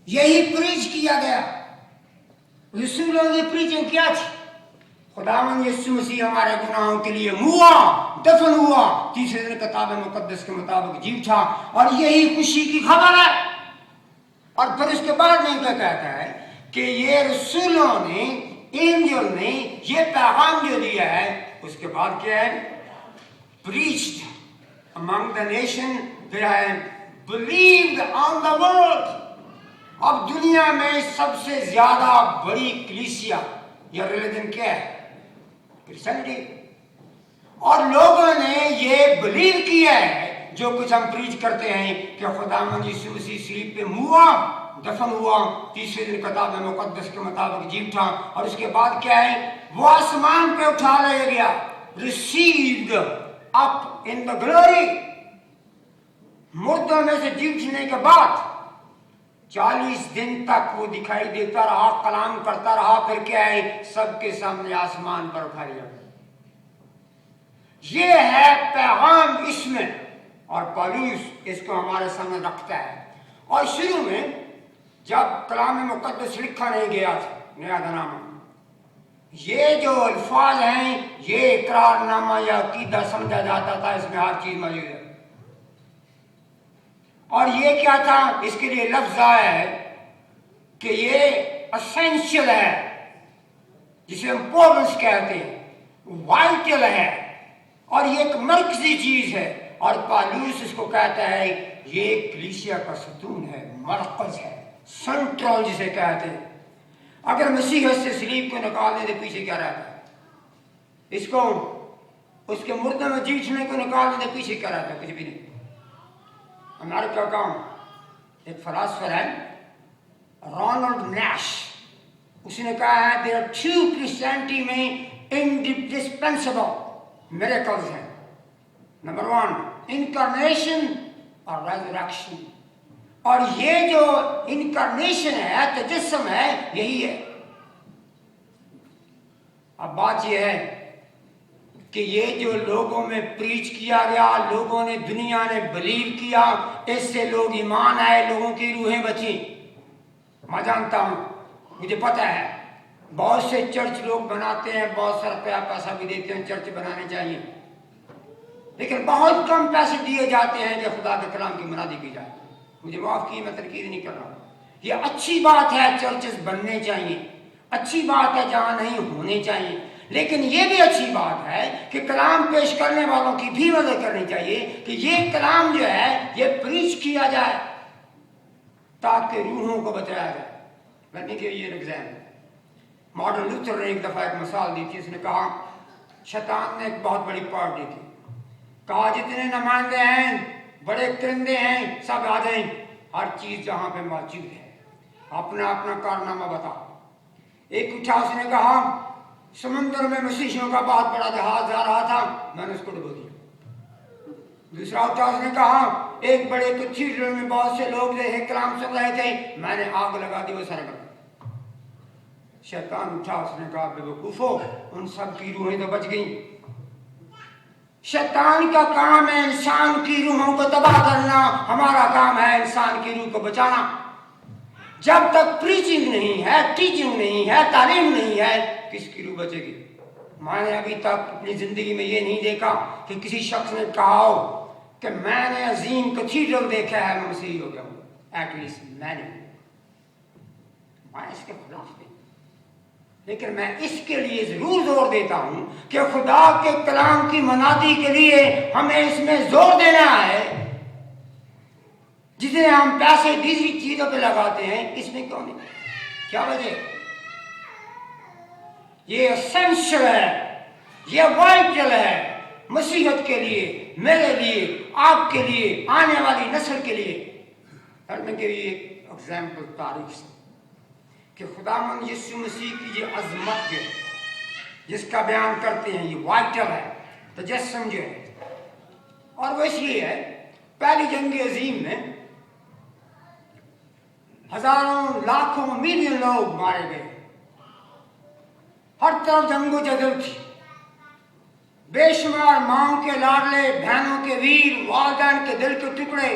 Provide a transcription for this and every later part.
یہی پریچ کیا گیا. رسولوں کی پریچنگ کیا تھی؟ خداوند یسوع مسیح ہمارے گناہوں کے لیے ہوا، دفن ہوا، تیسرے دن کتاب مقدس کے مطابق جی اٹھا، اور یہی خوشی کی خبر ہے. اور پھر اس کے بعد میں کیا کہتا ہے کہ یہ رسولوں نے، اینجل نے یہ پیغام جو دیا ہے، اس کے بعد کیا ہے؟ preached among the nation, پھر ہے believed on the world. اب دنیا میں سب سے زیادہ بڑی کلیسیا یا ریلیجن کیا ہے؟ کرسچینٹی. اور لوگوں نے یہ بلیو کیا ہے جو کچھ ہم پریچ کرتے ہیں کہ خداوند یسوع مسیح صلیب پہ ہوا، دفن ہوا، تیسرے دن کتاب مقدس کے مطابق جی اٹھا، اور اس کے بعد کیا ہے؟ وہ آسمان پہ اٹھا لیا گیا. received up in the glory. مردوں میں سے جی اٹھنے کے بعد 40 دن تک وہ دکھائی دیتا رہا، کلام کرتا رہا، پھر کیا ہے؟ سب کے سامنے آسمان پر اٹھا لیا. یہ ہے پیغام اس میں، اور پالوس اس کو ہمارے سامنے رکھتا ہے. اور شروع میں جب کلام مقدس لکھا نہیں گیا تھا، نیا نامہ، یہ جو الفاظ ہیں یہ اقرار نامہ یا عقیدہ سمجھا جاتا تھا، اس میں ہر چیز موجود ہے. اور یہ کیا تھا؟ اس کے لیے لفظ آیا ہے کہ یہ اسینشل ہے، جسے امپورٹنس کہتے ہیں، وائٹل ہے، اور یہ ایک مرکزی چیز ہے. اور پالوس اس کو کہتا ہے یہ کلیسیا کا ستون ہے، مرکز ہے، سنٹرل جسے کہتے ہیں. اگر مسیحیت سے صلیب کو نکال دے تو پیچھے کیا رہتا ہے؟ اس کو، اس کے مردوں میں جی اٹھنے کو نکال دے تو پیچھے کیا رہتا ہے؟ کچھ بھی نہیں. امریکہ کا ایک فلاسفر ہے رونلڈ نیش، اس نے کہا ہے there are two Christianity میں indispensable miracles ہیں. نمبر 1 انکارنیشن اور ریزریکشن. اور یہ جو انکارنیشن ہے، تجسم ہے، یہی ہے. اب بات یہ ہے کہ یہ جو لوگوں میں پریچ کیا گیا، لوگوں نے، دنیا نے بلیو کیا، اس سے لوگ ایمان آئے، لوگوں کی روحیں بچیں. میں جانتا ہوں، مجھے پتہ ہے بہت سے چرچ لوگ بناتے ہیں، بہت سارا پیسہ بھی دیتے ہیں، چرچ بنانے چاہیے، لیکن بہت کم پیسے دیے جاتے ہیں کہ خدا کے کلام کی منادی کی جائے. مجھے معاف کیے، میں تنقید نہیں کر رہا ہوں. یہ اچھی بات ہے، چرچز بننے چاہیے، اچھی بات ہے جہاں نہیں ہونے چاہیے، لیکن یہ بھی اچھی بات ہے کہ کلام پیش کرنے والوں کی بھی مدد کرنی چاہیے کہ یہ کلام جو ہے یہ پریچ کیا جائے تاکہ روحوں کو بچایا جائے. Let me give you an example. Martin Luther نے ایک دفعہ ایک مثال دی تھی. اس نے کہا شیطان نے ایک بہت بڑی پارٹی کی، کہا جتنے نمائندے ہیں، بڑے کرندے ہیں، سب آ جائیں، ہر چیز جہاں پہ موجود ہے، اپنا اپنا کارنامہ بتاؤ. ایک اٹھا، اس نے کہا سمندر میں مسیحیوں کا بہت بڑا جہاز جا رہا تھا، میں نے اس کو ڈبو دیا. دوسرا اٹھا، اس نے کہا ایک بڑے کیتھیڈرل میں بہت سے لوگ جو کلام سن رہے تھے، میں نے آگ لگا دی، وہ سارے بن. شیطان اٹھا، اس نے کہا بے وقوفو، ان سب کی روحیں تو بچ گئیں. شیطان کا کام ہے انسان کی روحوں کو تباہ کرنا، ہمارا کام ہے انسان کی روح کو بچانا. جب تک پریچنگ نہیں ہے، ٹیچنگ نہیں ہے، تعلیم نہیں ہے، کس کی روح بچے گی؟ میں نے ابھی تک اپنی زندگی میں یہ نہیں دیکھا کہ کسی شخص نے کہا ہو کہ میں نے عظیم کیتھیڈرل دیکھا ہے، میں مسیحی ہو گیا ہوں. ایٹ لیسٹ میں نے، میں اس کے خلاف نہیں، لیکن میں اس کے لیے ضرور زور دیتا ہوں کہ خدا کے کلام کی منادی کے لیے ہمیں اس میں زور دینا ہے. جسے ہم پیسے دوسری چیزوں پہ لگاتے ہیں، اس میں کیوں نہیں؟ کیا وجہ؟ یہ اسینشل ہے، یہ وائٹل ہے مسیحیت کے لیے، میرے لیے، آپ کے لیے، آنے والی نسل کے لیے. میں کہ یہ ایگزامپل تاریخ سے کہ خداوند یسوع مسیح کی یہ عظمت جو ہے جس کا بیان کرتے ہیں، یہ وائٹل ہے، تجسم جو ہے. اور وہ اس لیے ہے، پہلی جنگ عظیم میں ہزاروں، لاکھوں، ملین لوگ مارے گئے، ہر طرف جنگ و جدل تھی، بے شمار ماؤں کے لاڈلے، بہنوں کے ویر، والدین کے دل کے ٹکڑے،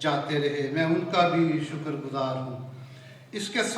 جاتے رہے. میں ان کا بھی شکر گزار ہوں. اس کے